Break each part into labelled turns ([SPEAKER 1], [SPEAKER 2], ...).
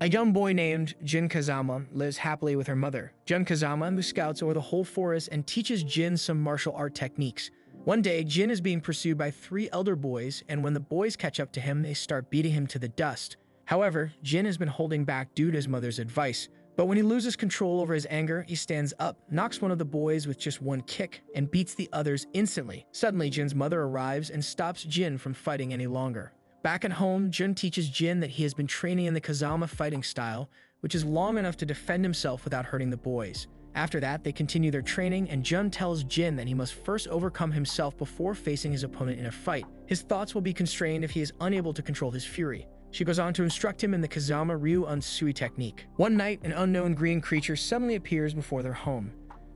[SPEAKER 1] A young boy named Jin Kazama lives happily with her mother. Jin Kazama, who scouts over the whole forest and teaches Jin some martial art techniques. One day, Jin is being pursued by 3 elder boys, and when the boys catch up to him, they start beating him to the dust. However, Jin has been holding back due to his mother's advice. But when he loses control over his anger, he stands up, knocks one of the boys with just one kick, and beats the others instantly. Suddenly, Jin's mother arrives and stops Jin from fighting any longer. Back at home, Jin teaches Jin that he has been training in the Kazama fighting style, which is long enough to defend himself without hurting the boys. After that, they continue their training, and Jin tells Jin that he must first overcome himself before facing his opponent in a fight. His thoughts will be constrained if he is unable to control his fury. She goes on to instruct him in the Kazama Ryu Unsui technique. One night, an unknown green creature suddenly appears before their home.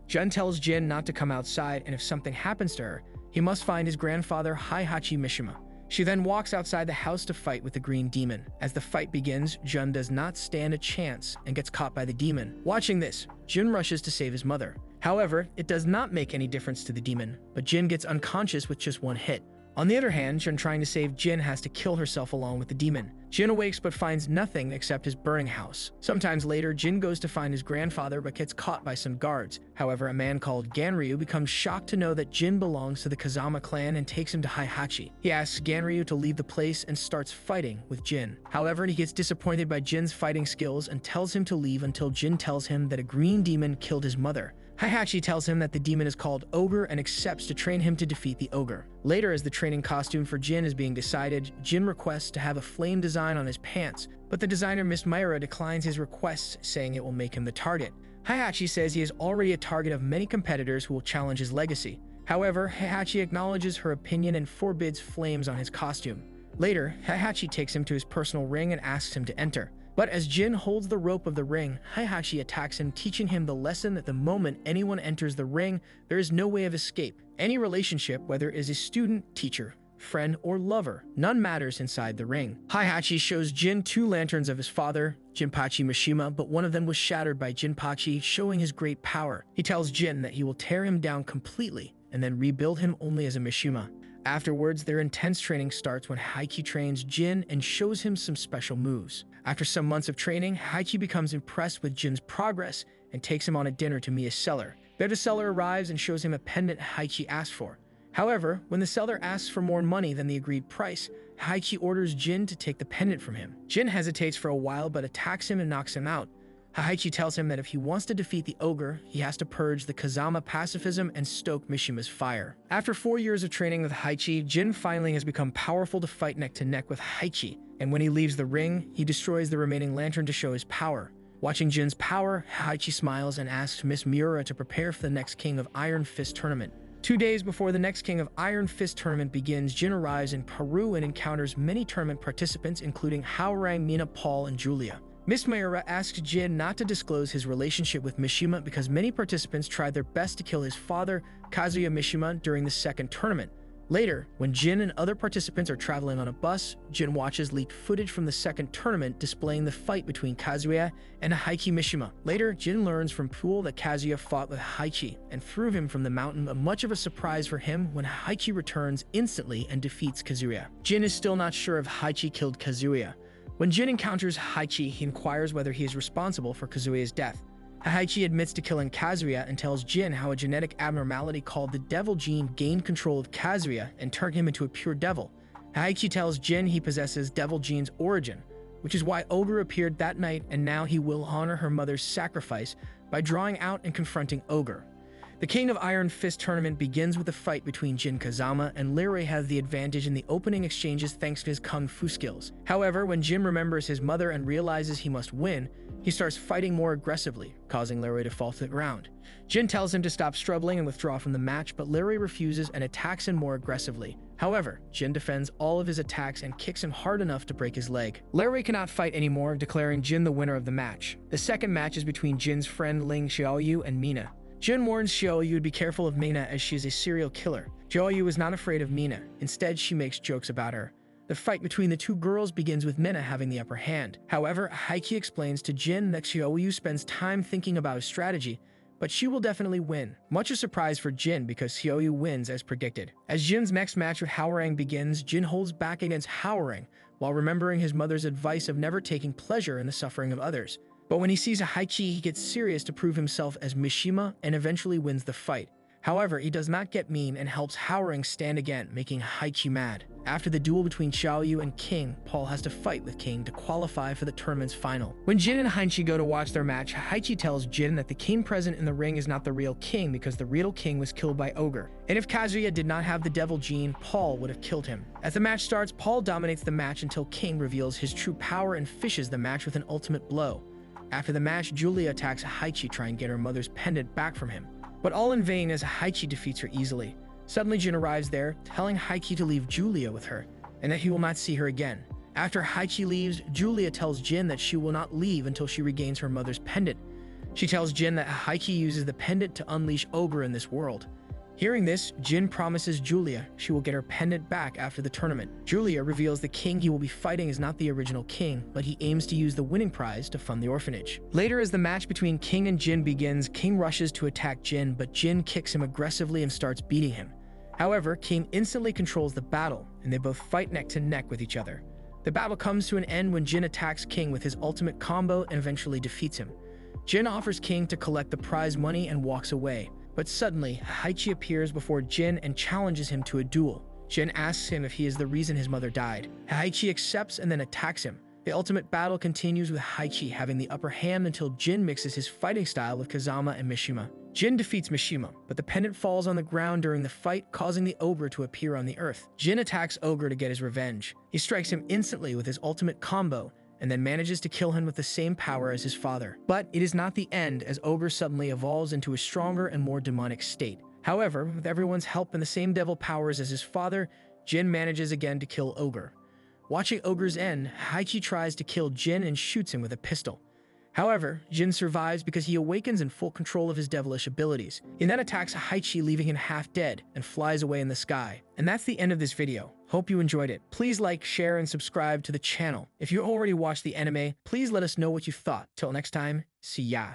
[SPEAKER 1] Jin tells Jin not to come outside, and if something happens to her, he must find his grandfather Heihachi Mishima. She then walks outside the house to fight with the green demon. As the fight begins, Jin does not stand a chance and gets caught by the demon. Watching this, Jin rushes to save his mother. However, it does not make any difference to the demon, but Jin gets unconscious with just one hit. On the other hand, Jin trying to save Jin has to kill herself along with the demon. Jin awakes but finds nothing except his burning house. Sometimes later, Jin goes to find his grandfather but gets caught by some guards. However, a man called Ganryu becomes shocked to know that Jin belongs to the Kazama clan and takes him to Heihachi. He asks Ganryu to leave the place and starts fighting with Jin. However, he gets disappointed by Jin's fighting skills and tells him to leave until Jin tells him that a green demon killed his mother. Heihachi tells him that the demon is called Ogre and accepts to train him to defeat the Ogre. Later, as the training costume for Jin is being decided, Jin requests to have a flame design on his pants, but the designer Miss Myra declines his request, saying it will make him the target. Heihachi says he is already a target of many competitors who will challenge his legacy. However, Heihachi acknowledges her opinion and forbids flames on his costume. Later, Heihachi takes him to his personal ring and asks him to enter. But as Jin holds the rope of the ring, Heihachi attacks him, teaching him the lesson that the moment anyone enters the ring, there is no way of escape. Any relationship, whether it is a student, teacher, friend, or lover, none matters inside the ring. Heihachi shows Jin 2 lanterns of his father, Jinpachi Mishima, but one of them was shattered by Jinpachi, showing his great power. He tells Jin that he will tear him down completely and then rebuild him only as a Mishima. Afterwards, their intense training starts when Heihachi trains Jin and shows him some special moves. After some months of training, Heihachi becomes impressed with Jin's progress and takes him on a dinner to Mia's seller. There the seller arrives and shows him a pendant Heihachi asked for. However, when the seller asks for more money than the agreed price, Heihachi orders Jin to take the pendant from him. Jin hesitates for a while but attacks him and knocks him out. Heihachi tells him that if he wants to defeat the Ogre, he has to purge the Kazama pacifism and stoke Mishima's fire. After 4 years of training with Heihachi, Jin finally has become powerful to fight neck to neck with Heihachi, and when he leaves the ring, he destroys the remaining lantern to show his power. Watching Jin's power, Heihachi smiles and asks Miss Miura to prepare for the next King of Iron Fist tournament. 2 days before the next King of Iron Fist tournament begins, Jin arrives in Peru and encounters many tournament participants including Haorang, Mina, Paul, and Julia. Miss Mayura asks Jin not to disclose his relationship with Mishima because many participants tried their best to kill his father, Kazuya Mishima, during the second tournament. Later, when Jin and other participants are traveling on a bus, Jin watches leaked footage from the second tournament displaying the fight between Kazuya and Heihachi Mishima. Later, Jin learns from Pool that Kazuya fought with Heihachi and threw him from the mountain, but much of a surprise for him when Heihachi returns instantly and defeats Kazuya. Jin is still not sure if Heihachi killed Kazuya. When Jin encounters Heihachi, he inquires whether he is responsible for Kazuya's death. Heihachi admits to killing Kazuya and tells Jin how a genetic abnormality called the devil gene gained control of Kazuya and turned him into a pure devil. Heihachi tells Jin he possesses devil gene's origin, which is why Ogre appeared that night, and now he will honor her mother's sacrifice by drawing out and confronting Ogre. The King of Iron Fist tournament begins with a fight between Jin Kazama, and Leroy has the advantage in the opening exchanges thanks to his kung fu skills. However, when Jin remembers his mother and realizes he must win, he starts fighting more aggressively, causing Leroy to fall to the ground. Jin tells him to stop struggling and withdraw from the match, but Leroy refuses and attacks him more aggressively. However, Jin defends all of his attacks and kicks him hard enough to break his leg. Leroy cannot fight anymore, declaring Jin the winner of the match. The second match is between Jin's friend Ling Xiaoyu and Mina. Jin warns Xiaoyu to be careful of Mina as she is a serial killer. Xiaoyu is not afraid of Mina. Instead, she makes jokes about her. The fight between the two girls begins with Mina having the upper hand. However, Heihachi explains to Jin that Xiaoyu spends time thinking about his strategy, but she will definitely win. Much a surprise for Jin because Xiaoyu wins as predicted. As Jin's next match with Haorang begins, Jin holds back against Haorang, while remembering his mother's advice of never taking pleasure in the suffering of others. But when he sees Heichi, he gets serious to prove himself as Mishima and eventually wins the fight. However, he does not get mean and helps Howling stand again, making Heichi mad. After the duel between Xiaoyu and King, Paul has to fight with King to qualify for the tournament's final. When Jin and Heichi go to watch their match, Heichi tells Jin that the king present in the ring is not the real king because the real king was killed by Ogre. And if Kazuya did not have the devil gene, Paul would have killed him. As the match starts, Paul dominates the match until King reveals his true power and fishes the match with an ultimate blow. After the match, Julia attacks Heichi trying to get her mother's pendant back from him. But all in vain as Heichi defeats her easily. Suddenly Jin arrives there, telling Heichi to leave Julia with her, and that he will not see her again. After Heichi leaves, Julia tells Jin that she will not leave until she regains her mother's pendant. She tells Jin that Heichi uses the pendant to unleash Ogre in this world. Hearing this, Jin promises Julia she will get her pendant back after the tournament. Julia reveals the king he will be fighting is not the original king, but he aims to use the winning prize to fund the orphanage. Later, as the match between King and Jin begins, King rushes to attack Jin, but Jin kicks him aggressively and starts beating him. However, King instantly controls the battle, and they both fight neck to neck with each other. The battle comes to an end when Jin attacks King with his ultimate combo and eventually defeats him. Jin offers King to collect the prize money and walks away. But suddenly, Heichi appears before Jin and challenges him to a duel. Jin asks him if he is the reason his mother died. Heichi accepts and then attacks him. The ultimate battle continues with Heichi having the upper hand until Jin mixes his fighting style with Kazama and Mishima. Jin defeats Mishima, but the pendant falls on the ground during the fight, causing the Ogre to appear on the earth. Jin attacks Ogre to get his revenge. He strikes him instantly with his ultimate combo, and then manages to kill him with the same power as his father. But it is not the end, as Ogre suddenly evolves into a stronger and more demonic state. However, with everyone's help and the same devil powers as his father, Jin manages again to kill Ogre. Watching Ogre's end, Heichi tries to kill Jin and shoots him with a pistol. However, Jin survives because he awakens in full control of his devilish abilities. He then attacks Heichi, leaving him half dead, and flies away in the sky. And that's the end of this video. Hope you enjoyed it. Please like, share, and subscribe to the channel. If you already watched the anime, please let us know what you thought. Till next time, see ya.